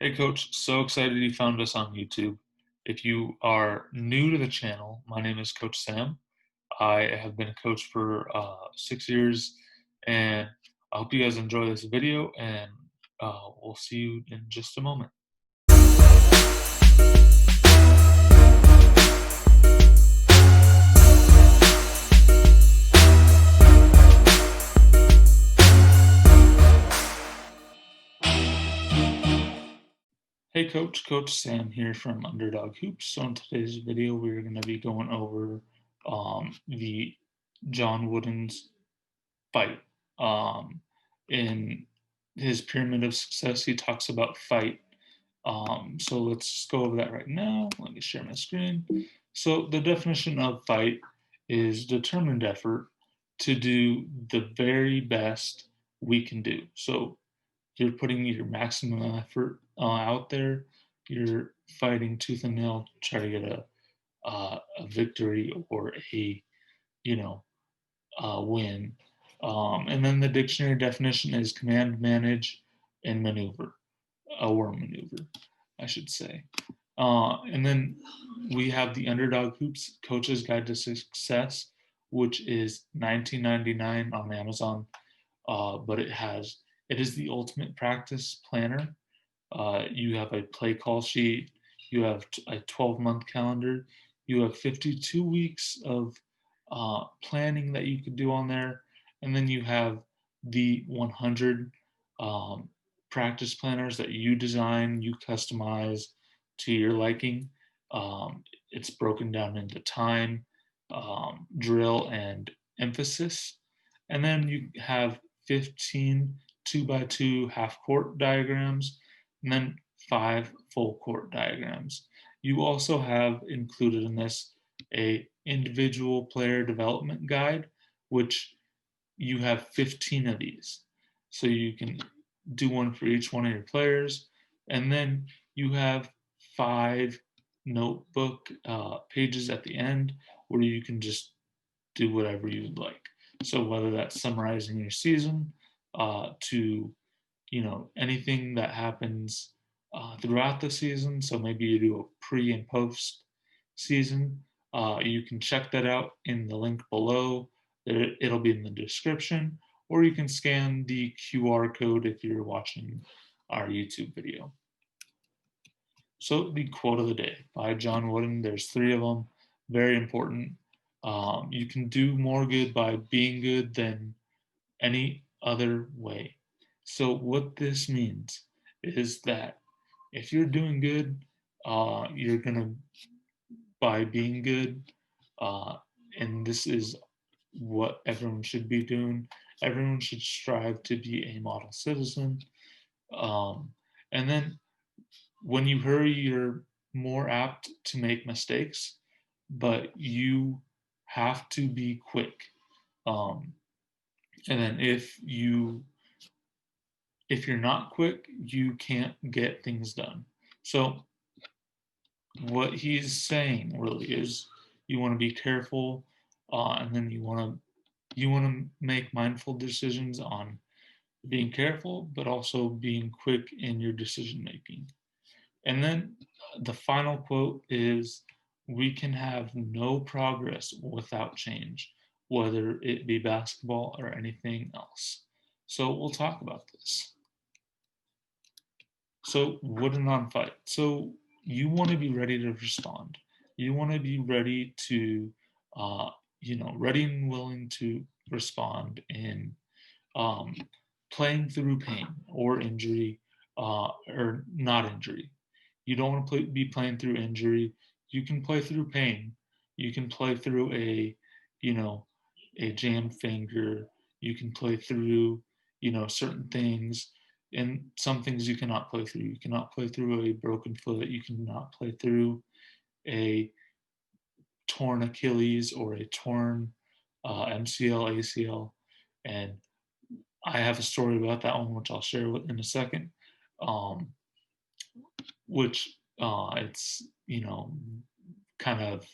Hey Coach, so excited you found us on YouTube. If you are new to the channel, my name is Coach Sam. I have been a coach for 6 years, and I hope you guys enjoy this video, and we'll see you in just a moment. Hey Coach, Coach Sam here from Underdog Hoops. So in today's video, we're going to be going over the John Wooden's fight. In his pyramid of success, he talks about fight. So let's just go over that right now. Let me share my screen. So the definition of fight is determined effort to do the very best we can do. So you're putting your maximum effort out there. You're fighting tooth and nail to try to get a victory or a you know win. And then the dictionary definition is command, manage, and maneuver, or maneuver, I should say. And then we have the Underdog Hoops Coach's Guide to Success, which is 19.99 on Amazon. But it is the ultimate practice planner. You have a play call sheet. You have a 12-month calendar. You have 52 weeks of planning that you could do on there, and then you have the 100 um, practice planners that you design, you customize to your liking. It's broken down into time, drill, and emphasis, and then you have 15 2x2 half court diagrams, and then 5 full court diagrams. You also have included in this a individual player development guide, which you have 15 of these. So you can do one for each one of your players. And then you have 5 notebook pages at the end where you can just do whatever you'd like. So whether that's summarizing your season to anything that happens throughout the season. So maybe you do a pre and post season. You can check that out in the link below. It'll be in the description, or you can scan the QR code if you're watching our YouTube video. So the quote of the day by John Wooden. There's 3 of them. Very important. You can do more good by being good than any other way. So what this means is that if you're doing good, you're gonna by being good, uh, and this is what everyone should be doing. Everyone should strive to be a model citizen. Um, and then when you hurry, you're more apt to make mistakes, but you have to be quick. Um, and then if you're not quick, you can't get things done. So what he's saying really is you want to be careful, and then you want to make mindful decisions on being careful, but also being quick in your decision making. And then the final quote is, "We can have no progress without change, whether it be basketball or anything else." So we'll talk about this. So wooden on fight. So you want to be ready to respond. You want to be ready to, ready and willing to respond in um, playing through pain or injury, or not injury. You don't want to be playing through injury. You can play through pain. You can play through you know, a jammed finger. You can play through, certain things, and some things you cannot play through. You cannot play through a broken foot. You cannot play through a torn Achilles or a torn MCL, ACL, and I have a story about that one, which I'll share in a second. Um, which it's kind of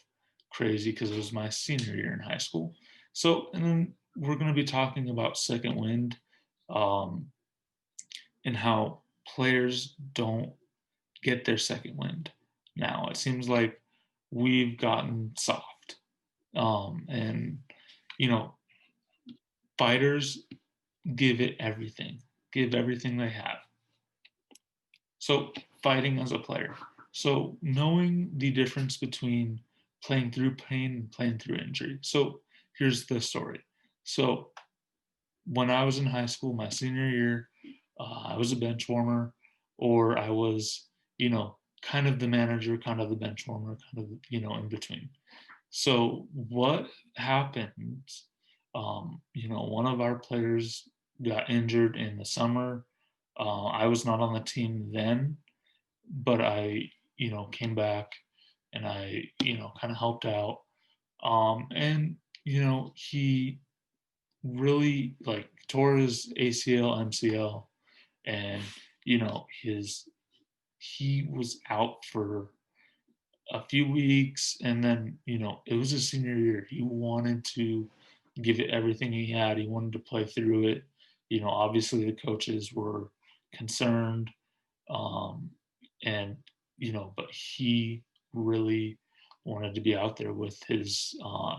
crazy because it was my senior year in high school. So, and then we're going to be talking about second wind, um, and how players don't get their second wind now. It seems like we've gotten soft. And, you know, fighters give it everything, give everything they have. So, fighting as a player. So, knowing the difference between playing through pain and playing through injury. So, here's the story. So, when I was in high school, my senior year, I was a bench warmer, or I was, kind of the manager, kind of the bench warmer, kind of, in between. So what happened? One of our players got injured in the summer. I was not on the team then, but I, came back and I, kind of helped out. And he really like tore his ACL, MCL, and his he was out for a few weeks, and then it was his senior year. He wanted to give it everything he had. He wanted to play through it. Obviously the coaches were concerned, um, and but he really wanted to be out there with his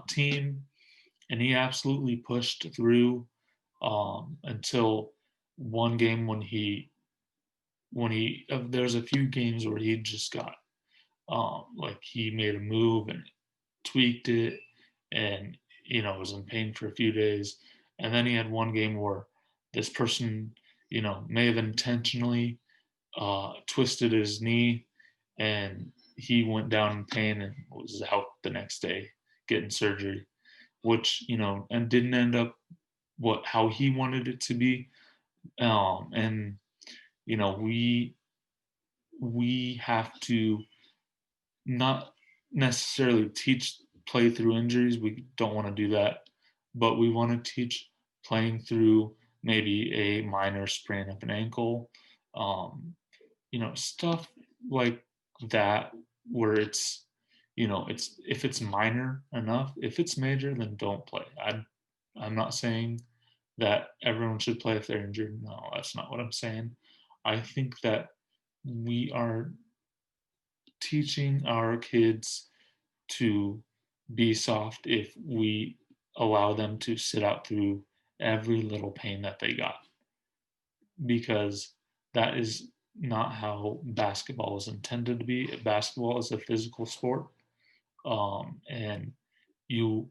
team, and he absolutely pushed through until one game when he there's a few games where he just got like he made a move and tweaked it, and was in pain for a few days, and then he had one game where this person may have intentionally twisted his knee, and he went down in pain and was out the next day getting surgery, which and didn't end up what how he wanted it to be. And you know we have to not necessarily teach play through injuries. We don't want to do that, but we want to teach playing through maybe a minor sprain of an ankle, um, stuff like that, where it's if it's minor enough. If it's major, then don't play. I'm not saying that everyone should play if they're injured. No, that's not what I'm saying. I think that we are teaching our kids to be soft if we allow them to sit out through every little pain that they got, because that is not how basketball is intended to be. Basketball is a physical sport, and you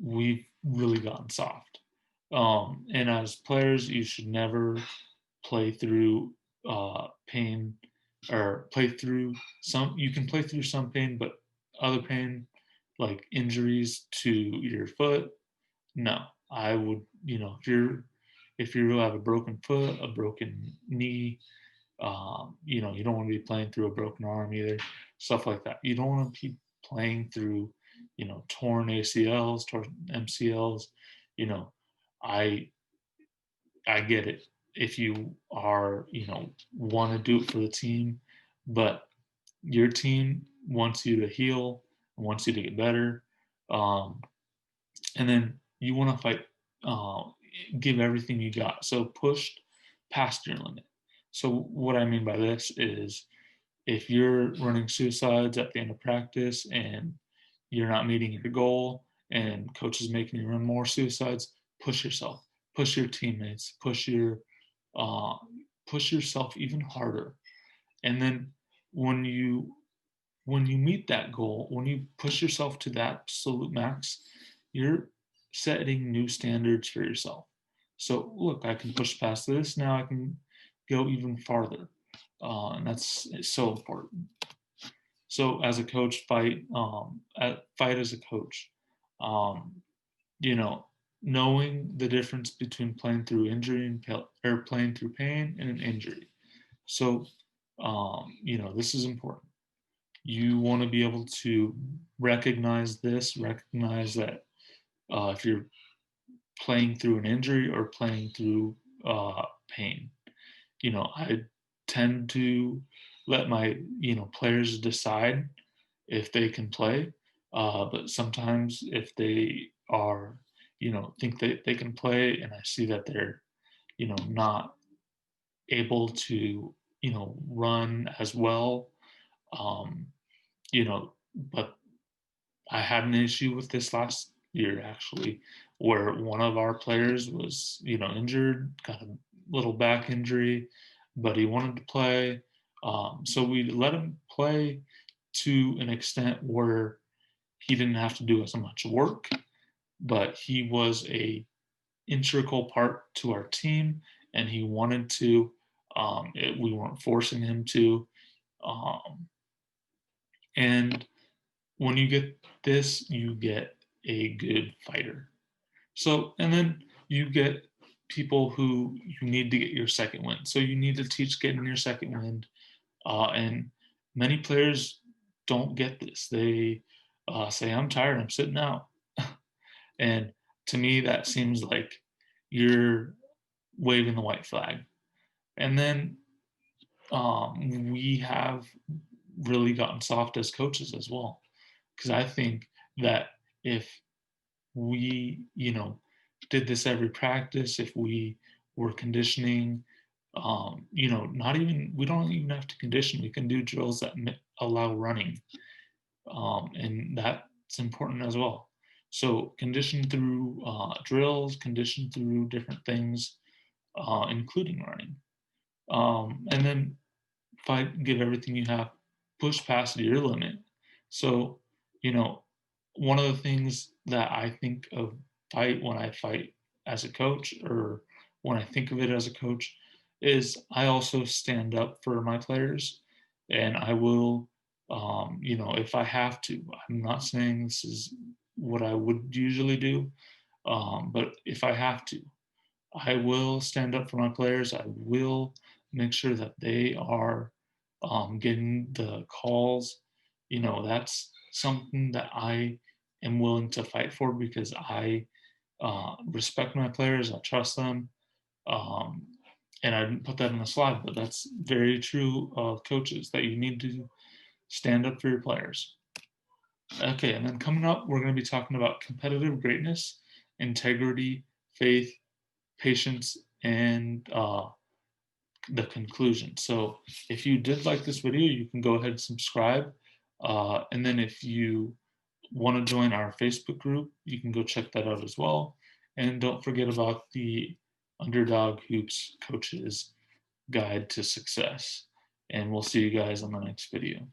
we've really gotten soft. And as players, you should never play through pain, or play through some. You can play through some pain, but other pain, like injuries to your foot, no. I would, if you have a broken foot, a broken knee, you don't want to be playing through a broken arm either, stuff like that. You don't want to be playing through, torn ACLs, torn MCLs. You know, I I get it. If you are, want to do it for the team, but your team wants you to heal, wants you to get better, um, and then you want to fight, uh, give everything you got. So push past your limit. So what I mean by this is, if you're running suicides at the end of practice and you're not meeting your goal, and coach is making you run more suicides, push yourself, push your teammates, uh, push yourself even harder. And then when you when you meet that goal, when you push yourself to that absolute max, you're setting new standards for yourself. So look, I can push past this. Now I can go even farther, and that's it's so important. So as a coach, fight as a coach. Um, you know, knowing the difference between playing through injury or playing through pain and an injury. So, this is important. You want to be able to recognize that if you're playing through an injury or playing through pain. I tend to let my players decide if they can play, but sometimes if they are think that they can play, and I see that they're not able to run as well. Um, but I had an issue with this last year actually, where one of our players was, injured, got a little back injury, but he wanted to play. So we let him play to an extent where he didn't have to do as much work, but he was a integral part to our team, and he wanted to. We weren't forcing him to, um, and when you get this, you get a good fighter. So, and then you get people who you need to get your second win. So you need to teach getting your second win. And many players don't get this. They say, I'm tired, I'm sitting out. And to me, that seems like you're waving the white flag. And then we have really gotten soft as coaches as well. Because I think that if we, did this every practice, if we were conditioning, not even, we don't even have to condition. We can do drills that allow running. And that's important as well. So condition through drills, condition through different things, including running. And then fight, give everything you have, push past your limit. So, you know, one of the things that I think of fight when I fight as a coach, or when I think of it as a coach, is I also stand up for my players, and I will, if I have to. I'm not saying this is what I would usually do, but if I have to, I will stand up for my players. I will make sure that they are getting the calls. That's something that I am willing to fight for because I respect my players. I trust them. Um, and I didn't put that in the slide, but that's very true of coaches that you need to stand up for your players. Okay, and then coming up, we're going to be talking about competitive greatness, integrity, faith, patience, and the conclusion. So if you did like this video, you can go ahead and subscribe. And then if you want to join our Facebook group, you can go check that out as well. And don't forget about the Underdog Hoops Coaches Guide to Success. And we'll see you guys on the next video.